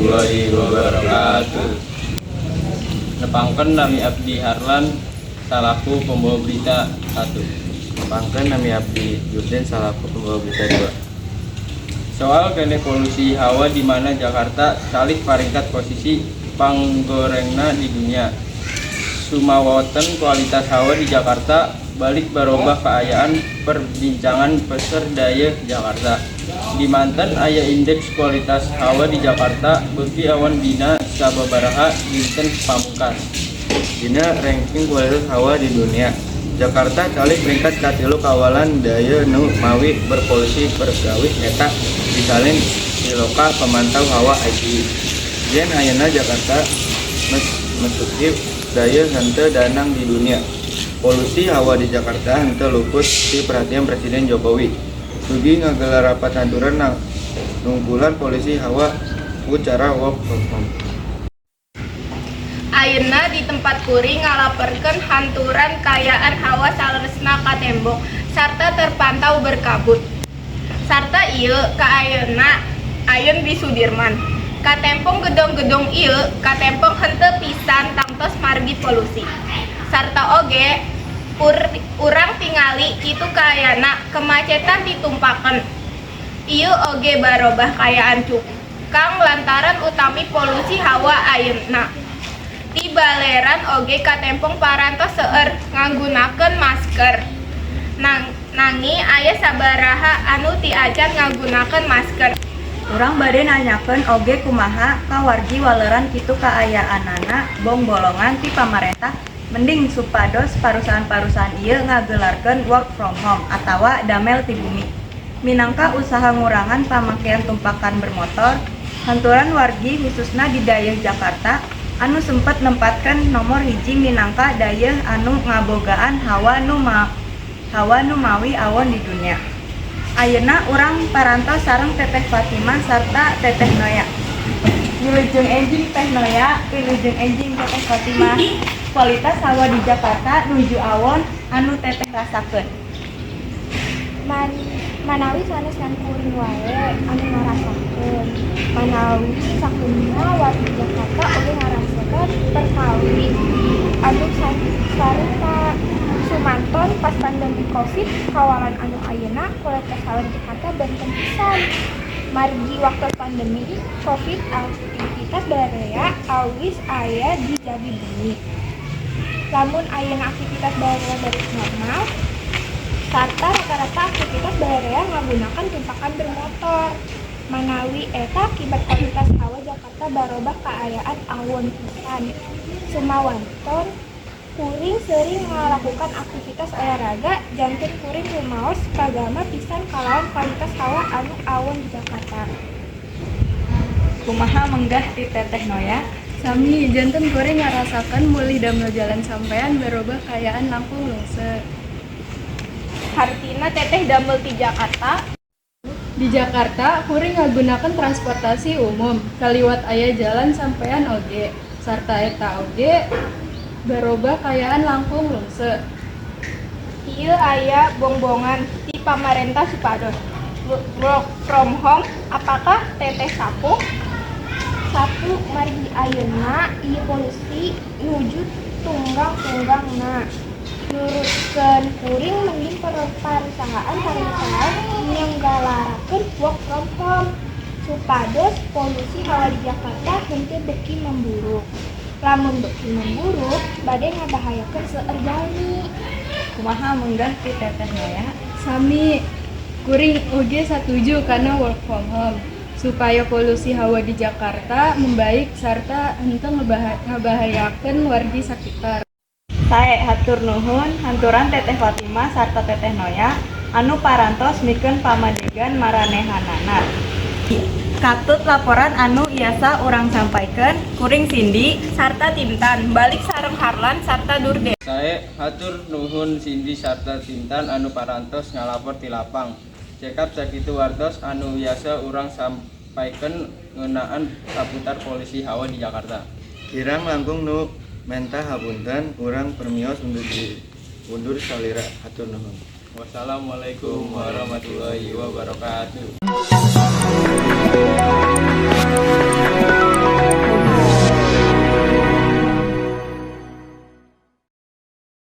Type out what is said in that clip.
warahmatullahi wabarakatuh. Nepangkeun nami abdi Harlan salaku pembawa berita 1. Nepangkeun nami abdi Yusden salaku pembawa berita 2. Soal kene polusi hawa di mana Jakarta salih paringkat posisi panggorengna di dunia. Sumawaten kualitas hawa di Jakarta balik barobah keayaan perbincangan peser daya Jakarta. Di mantan aya indeks kualitas hawa di Jakarta beuki awan dina sababaraha dinten pamungkas. Dina ranking kualitas hawa di dunia, Jakarta salih peringkat katilu kawalan daya nu mawi berpolusi pergawit eta disalin Siloka pemantau hawa ICI. Yen ayeuna Jakarta mesuki daya henteu danang di dunia. Polusi hawa di Jakarta henteu luput ti perhatian Presiden Jokowi. Studi ngagelar rapat hanturan nungkulan polusi hawa ku cara work from home. Ayeuna di tempat kuring ngalaporkeun hanturan kayaan hawa saleresna ka tembok sarta terpantau berkabut. Sarta ieu kaayeuna ayeun di Sudirman. Katempong gedong-gedong ieu katempong henteu pisan tangtos margi polusi. Sarta oge urang tingali kitu kaayana kemacetan ditumpakeun. Ieu oge barobah kaayaan cukang lantaran utami polusi hawa ayeuna. Di baleran oge katempong parantos seueur ngagunakeun masker. Nangi aya sabaraha anu ti acan ngagunakeun masker. Urang bade nanyakeun oge kumaha ka wargi waleran kitu kaayaanana bong bolongan ti pamarentah mending supados parusahaan-parusahaan ieu ngagelarkeun work from home atawa damel ti bumi. Minangka usaha ngurangan pamakaian tumpakan bermotor, hanturan wargi khususna di dayeuh Jakarta anu sempet nempatkeun nomor hiji minangka dayeuh anu ngabogaan hawa nu mawi awon di dunia. Ayeuna urang parantos sareng Teteh Fatimah sarta Teteh Noya. Wilujeng enjing Teh Noya, wilujeng enjing Teteh Fatimah. Kualitas hawa di Jakarta nuju awon anu Teteh rasakeun. Manawi sanes kan kuring wae anu ngarasakeun. Manawi sakunya warga Jakarta oge ngarasakeun perkawi anu sareng ka sumanton pas pandemi Covid kawalan anu ayeuna kualitas hawa di Jakarta benten pisan. Margi waktu pandemi Covid aktivitas barea awis aya di jadi bumi. Lamun ayeuna aktivitas barea balik normal, sarta rata-rata aktivitas barea nggunakan tumpakan bermotor. Manawi eta akibat kualitas hawa Jakarta barobah kaayaan awon pisan. Sumawanton kuring sering melakukan aktivitas olahraga janten kuring rumaos kagama pisan kalawan kualitas hawa anu awon di Jakarta. Kumaha menggah ti Teteh Noya? Sami janten kuring ngarasakeun meuli damel jalan sampean barobah kaayaan langkung lungse. Hartina Teteh damel ti Jakarta. Di Jakarta kuring ngagunakeun transportasi umum kaliwat aya jalan sampean oge sarta eta oge barobah kaayaan langkung lungse. Ieu aya bongbongan ti pamarentah supados. Work from home apakah Teteh sapu? Satu margi ayeuna ieu polusi nuju tunggang-tunggangna. Nurutkeun kuring mending perusahaan nyenggalarekeun work from home supados polusi hawa di Jakarta henteu beuki memburuk. Lamun beuki memburuk bade ngabahayakeun seueur jalmi. Kumaha menggah ti Teteh Noya? Sami kuring oge satuju kana work from home supaya polusi hawa di Jakarta membaik sarta henteu ngabahayakeun wargi sakitar. Sae hatur nuhun hanturan Teteh Fatimah sarta Teteh Noya anu parantos mikeun pamadegan maranehanana. Katut laporan anu iasa urang sampaikeun kuring Cindy Sarta Tintan balik sareng Harlan sarta Durde. Sae hatur nuhun Cindy sarta Tintan anu parantos ngalapor ti lapang. Cekap sakitu wartos anu biasa urang sampaikeun ngeunaan saputar polusi hawa di Jakarta. Kirang langkung nu mentah hapunten urang permios undur salira hatur nuhun. Wassalamualaikum warahmatullahi wabarakatuh.